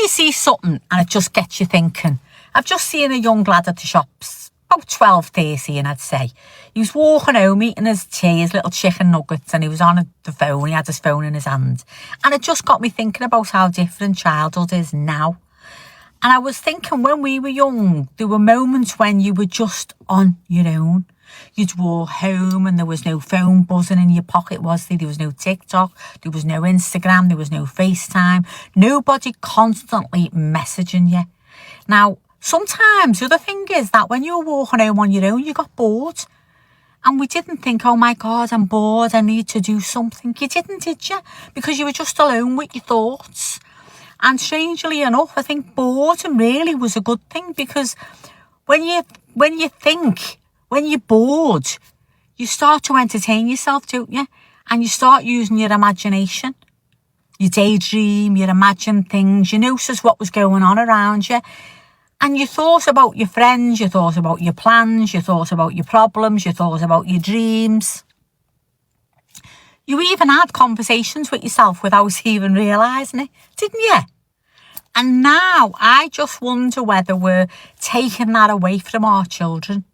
you see something and it just gets you thinking. I've just seen a young lad at the shops, about 12, 13, I'd say. He was walking home, eating his tea, his little chicken nuggets, and he was on the phone. He had his phone in his hand. And it just got me thinking about how different childhood is now. And I was thinking, when we were young, there were moments when you were just on your own. You'd walk home and there was no phone buzzing in your pocket, was there? There was no TikTok, there was no Instagram, there was no FaceTime. Nobody constantly messaging you. Now, sometimes the other thing is that when you were walking home on your own, you got bored. And we didn't think, oh my God, I'm bored, I need to do something. You didn't, did you? Because you were just alone with your thoughts. And strangely enough, I think boredom really was a good thing, because when you're bored, you start to entertain yourself, don't you? And you start using your imagination. You daydream, you imagine things, you notice what was going on around you. And you thought about your friends, you thought about your plans, you thought about your problems, you thought about your dreams. You even had conversations with yourself without even realising it, didn't you? And now I just wonder whether we're taking that away from our children.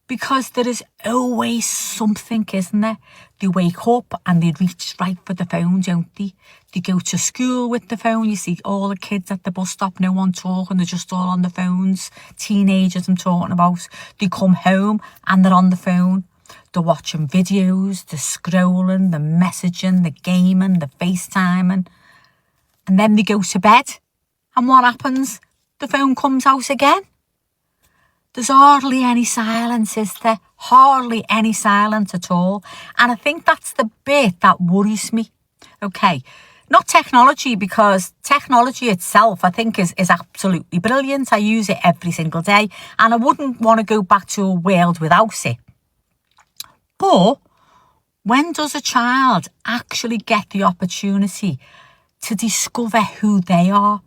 Because there is always something, isn't there? They wake up and they reach right for the phone, don't they? They go to school with the phone. You see all the kids at the bus stop, no one talking, they're just all on the phones. Teenagers I'm talking about. They come home and they're on the phone. They're watching videos, they're scrolling, they're messaging, they're gaming, they're FaceTiming. And then they go to bed. And what happens? The phone comes out again. There's hardly any silence, is there? Hardly any silence at all. And I think that's the bit that worries me. Okay, not technology, because technology itself, I think, is absolutely brilliant. I use it every single day, and I wouldn't want to go back to a world without it. But when does a child actually get the opportunity to discover who they are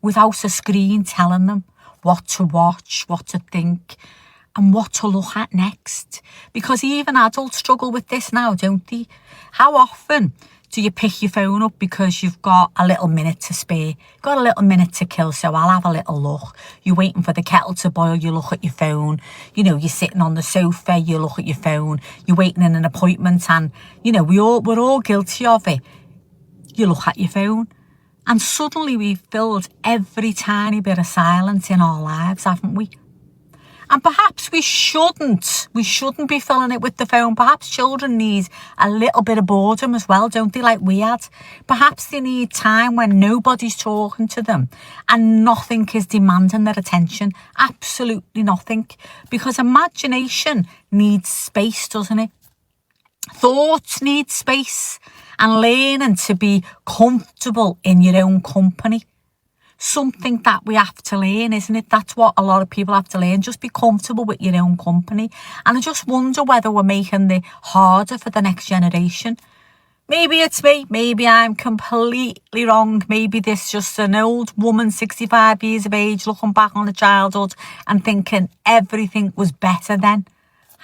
without a screen telling them what to watch, what to think, and what to look at next? Because even adults struggle with this now, don't they? How often do you pick your phone up because you've got a little minute to spare? Got a little minute to kill, so I'll have a little look. You're waiting for the kettle to boil, you look at your phone. You know, you're sitting on the sofa, you look at your phone. You're waiting in an appointment, and, you know, we're all guilty of it. You look at your phone. And suddenly we've filled every tiny bit of silence in our lives, haven't we? And perhaps we shouldn't be filling it with the phone. Perhaps children need a little bit of boredom as well, don't they, like we had? Perhaps they need time when nobody's talking to them and nothing is demanding their attention. Absolutely nothing. Because imagination needs space, doesn't it? Thoughts need space, and learning to be comfortable in your own company. Something that we have to learn, isn't it? That's what a lot of people have to learn. Just be comfortable with your own company. And I just wonder whether we're making it harder for the next generation. Maybe it's me. Maybe I'm completely wrong. Maybe this is just an old woman, 65 years of age, looking back on her childhood and thinking everything was better then.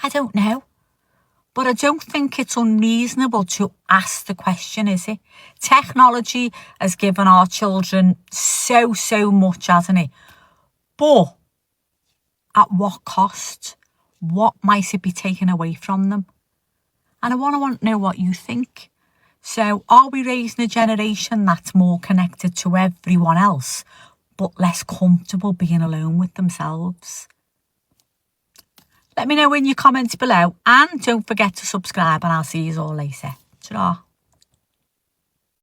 I don't know. But I don't think it's unreasonable to ask the question, is it? Technology has given our children so much, hasn't it? But at what cost? What might it be taken away from them? And I want to know what you think. So are we raising a generation that's more connected to everyone else, but less comfortable being alone with themselves? Let me know in your comments below, and don't forget to subscribe, and I'll see you all later. Ta-ra.